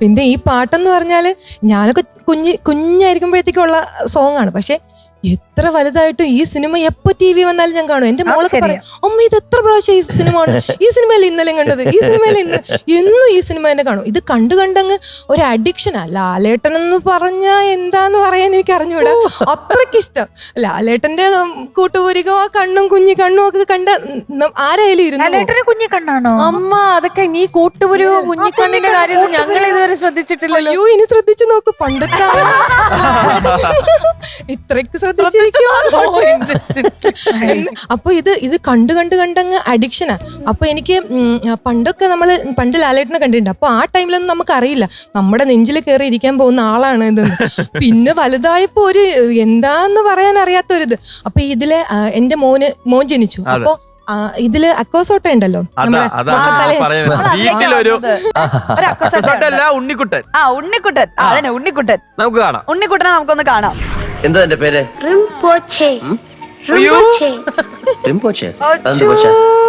പിന്നെ ഈ പാട്ടെന്ന് പറഞ്ഞാല് ഞാനൊക്കെ കുഞ്ഞായിരിക്കുമ്പോഴത്തേക്കുള്ള സോങ് ആണ്. പക്ഷെ എത്ര വലുതായിട്ടും ഈ സിനിമ എപ്പോ TV വന്നാലും ഞാൻ കാണും. എന്റെ മോളൊക്കെ പറയും, അമ്മ ഇത് എത്ര പ്രാവശ്യം ഈ സിനിമ കാണും, ഈ സിനിമയല്ലേ ഇന്നലെ കണ്ടത്, ഈ സിനിമയിൽ എന്നും ഈ സിനിമ തന്നെ കാണും. ഇത് കണ്ടങ്ങ് ഒരു അഡിക്ഷനാ. ലാലേട്ടൻ എന്ന് പറഞ്ഞാ എന്താന്ന് പറയാൻ എനിക്ക് അറിഞ്ഞൂടാ, അത്രയ്ക്ക് ഇഷ്ടം. ലാലേട്ടന്റെ കൂട്ടുപൂരികോ ആ കണ്ണും കണ്ണും ഒക്കെ കണ്ട ആരായാലും ഇരുന്നു. കുഞ്ഞിക്കണ്ണാണോ അമ്മ? അതൊക്കെ നീ കൂട്ടുപുരു കുഞ്ഞിക്കണ്ണിന്റെ കാര്യം ഞങ്ങൾ ഇതുവരെ ശ്രദ്ധിച്ചിട്ടില്ലല്ലോ. അയ്യോ, ഇനി ശ്രദ്ധിച്ചു നോക്ക്. പണ്ടൊക്കെ ഇത്രയ്ക്ക് ശ്രദ്ധിച്ചിരിക്കും. അപ്പൊ ഇത് കണ്ടങ്ങ് അഡിക്ഷനാ. അപ്പൊ എനിക്ക് പണ്ടൊക്കെ പണ്ട് ലാലേട്ടനെ കണ്ടിട്ടുണ്ട്. അപ്പൊ ആ ടൈമിലൊന്നും നമുക്ക് അറിയില്ല നമ്മുടെ നെഞ്ചിൽ കയറി ഇരിക്കാൻ പോകുന്ന ആളാണ് ഇതെന്ന്. പിന്നെ വലുതായപ്പോ ഒരു എന്താന്ന് പറയാൻ അറിയാത്തൊരിത്. അപ്പൊ ഇതിലെ എന്റെ മോൻ ജനിച്ചു. അപ്പൊ ഇതില് അക്കോസോട്ട ഉണ്ടല്ലോ, ഉണ്ണിക്കുട്ടൻ. നമുക്ക് കാണാം. ഉണ്ണിക്കുട്ടനെ നമുക്കൊന്ന് കാണാം. എന്താ എന്റെ പേര്?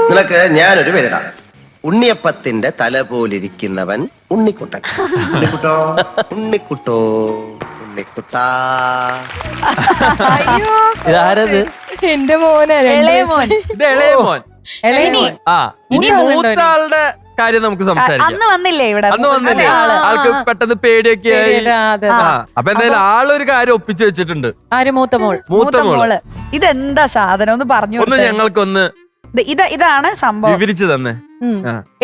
നിനക്ക് ഞാനൊരു പേരിടാം. ഉണ്ണിയപ്പത്തിന്റെ തല പോലിരിക്കുന്നവൻ ഉണ്ണിക്കുട്ടൻ. ഉണ്ണിക്കുട്ടോ ഉണ്ണിക്കുട്ടോ ഉണ്ണിക്കുട്ടാ. ഇതാരത്? എന്റെ മോനാണ്. ഇനി മൂത്ത ആളുടെ കാര്യം നമുക്ക് സംസാരിക്കാം. അന്ന് വന്നില്ലേ ഇവിടെ? അന്ന് വന്നില്ലേ? ആൾക്ക് പെട്ടെന്ന് പേടിയൊക്കെ ആയി. അപ്പൊ എന്തായാലും ആളൊരു കാര്യം ഒപ്പിച്ചു വെച്ചിട്ടുണ്ട്. ആര്? മൂത്ത മോള്. ഇതെന്താ സാധനം ഒന്ന് പറഞ്ഞു. ഒന്ന് ഞങ്ങൾക്കൊന്ന് ഇതാണ് സംഭവം. വിവരിച്ചു തന്നെ.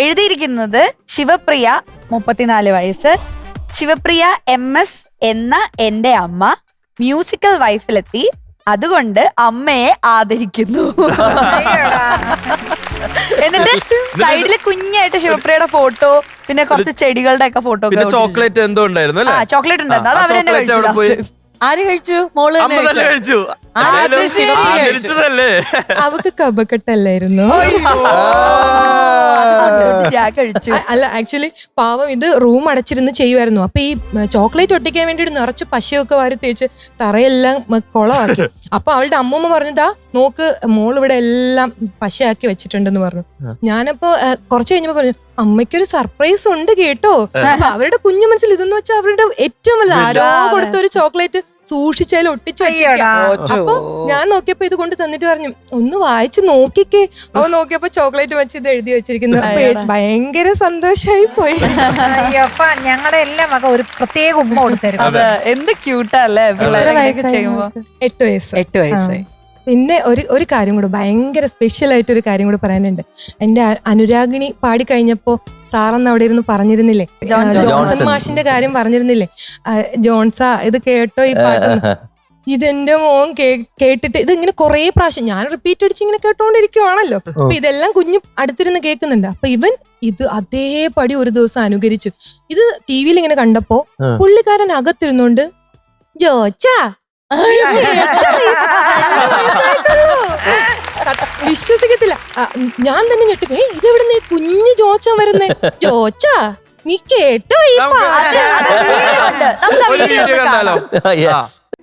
എഴുതിയിരിക്കുന്നത് ശിവപ്രിയ 34 വയസ്സ്. ശിവപ്രിയ MS എന്ന എന്റെ അമ്മ മ്യൂസിക്കൽ വൈഫിലെത്തി, അതുകൊണ്ട് അമ്മയെ ആദരിക്കുന്നു. എന്നിട്ട് സൈഡില് കുഞ്ഞായിട്ട് ശിവപ്രിയയുടെ ഫോട്ടോ, പിന്നെ കുറച്ച് ചെടികളുടെ ഒക്കെ ഫോട്ടോ. ചോക്ലേറ്റ് എന്തോ ഉണ്ടായിരുന്നു അല്ലേ? ചോക്ലേറ്റ് ഉണ്ടായിരുന്നു. അത് അവരെന്നെ കഴിച്ചു. ആര് കഴിച്ചു? മോള് കഴിച്ചു. അവക്ക് കപക്കെട്ടല്ലായിരുന്നു. ഞാൻ കഴിച്ചു. അല്ല, ആക്ച്വലി പാവം ഇത് റൂം അടച്ചിരുന്ന് ചെയ്യുമായിരുന്നു. അപ്പൊ ഈ ചോക്ലേറ്റ് ഒട്ടിക്കാൻ വേണ്ടിയിട്ട് നിറച്ച് പശയൊക്കെ വാരി തേച്ച് തറയെല്ലാം കുളമാക്കി. അപ്പൊ അവളുടെ അമ്മൂമ്മ പറഞ്ഞതാ, നോക്ക് മോൾ ഇവിടെ എല്ലാം പശയാക്കി വെച്ചിട്ടുണ്ടെന്ന് പറഞ്ഞു. ഞാനപ്പോ കുറച്ച് കഴിഞ്ഞപ്പോ പറഞ്ഞു, അമ്മയ്ക്കൊരു സർപ്രൈസ് ഉണ്ട് കേട്ടോ. അപ്പൊ അവരുടെ കുഞ്ഞു മനസ്സിൽ ഇതെന്ന് വെച്ചാൽ അവരുടെ ഏറ്റവും വലുത് ആരോ കൊടുത്ത ഒരു ചോക്ലേറ്റ് സൂക്ഷിച്ചാലും ഒട്ടിച്ചു വെച്ചിരിക്കാം. അപ്പൊ ഞാൻ നോക്കിയപ്പോ ഇത് കൊണ്ട് തന്നിട്ട് പറഞ്ഞു, ഒന്ന് വായിച്ചു നോക്കിക്കേ. അവ നോക്കിയപ്പോ ചോക്ലേറ്റ് വെച്ച് ഇത് എഴുതി വെച്ചിരിക്കുന്നു. ഭയങ്കര സന്തോഷായി പോയി. ഞങ്ങളുടെ എല്ലാം മക ഒരു പ്രത്യേക ഉമ്മ കൊടുത്തരും. എന്ത് ക്യൂട്ടല്ലേ ചെയ്യുമ്പോ. 8 വയസ്സ്. 8 വയസ്സായി. പിന്നെ ഒരു കാര്യം കൂടെ, ഭയങ്കര സ്പെഷ്യൽ ആയിട്ടൊരു കാര്യം കൂടെ പറയാനുണ്ട്. എന്റെ അനുരാഗിണി പാടി കഴിഞ്ഞപ്പോ സാറന്ന് അവിടെ ഇരുന്ന് പറഞ്ഞിരുന്നില്ലേ, ജോൺസൺ മാഷിന്റെ കാര്യം പറഞ്ഞിരുന്നില്ലേ, ജോൺസാ ഇത് കേട്ടോ ഈ പാട്ടെന്ന്. ഇതെന്റെ മോൻ കേട്ടിട്ട് ഇത് ഇങ്ങനെ കുറെ പ്രാവശ്യം ഞാൻ റിപ്പീറ്റ് അടിച്ച് ഇങ്ങനെ കേട്ടോണ്ടിരിക്കുവാണല്ലോ. അപ്പൊ ഇതെല്ലാം കുഞ്ഞു അടുത്തിരുന്ന് കേൾക്കുന്നുണ്ട്. അപ്പൊ ഇവൻ ഇത് അതേപടി ഒരു ദിവസം അനുകരിച്ചു. ഇത് TV-യിൽ ഇങ്ങനെ കണ്ടപ്പോ പുള്ളിക്കാരൻ അകത്തിരുന്നോണ്ട് ജോച്ചാ വിശ്വസിക്കത്തില്ല. ഞാൻ തന്നെ ഞെട്ടിപ്പോ, ഇതെവിടെ നീ കുഞ്ഞു ജോച്ച വരുന്നേ? ജോച്ചാ നീ കേട്ടോ ഈ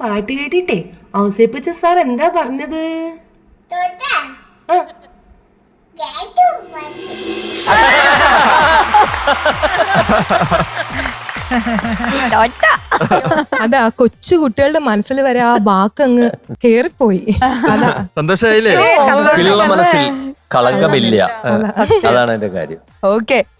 പാട്ട് കേട്ടിട്ടേ ഔസേപ്പിച്ച സാർ എന്താ പറഞ്ഞത്? അതാ കൊച്ചു കുട്ടികളുടെ മനസ്സിൽ വരെ ആ വാക്കങ്ങ് കേറിപ്പോയി. അതാ സന്തോഷായില്ലേ? മനസ്സിൽ കളങ്കമില്ല, അതാണ് എന്റെ കാര്യം. ഓക്കെ.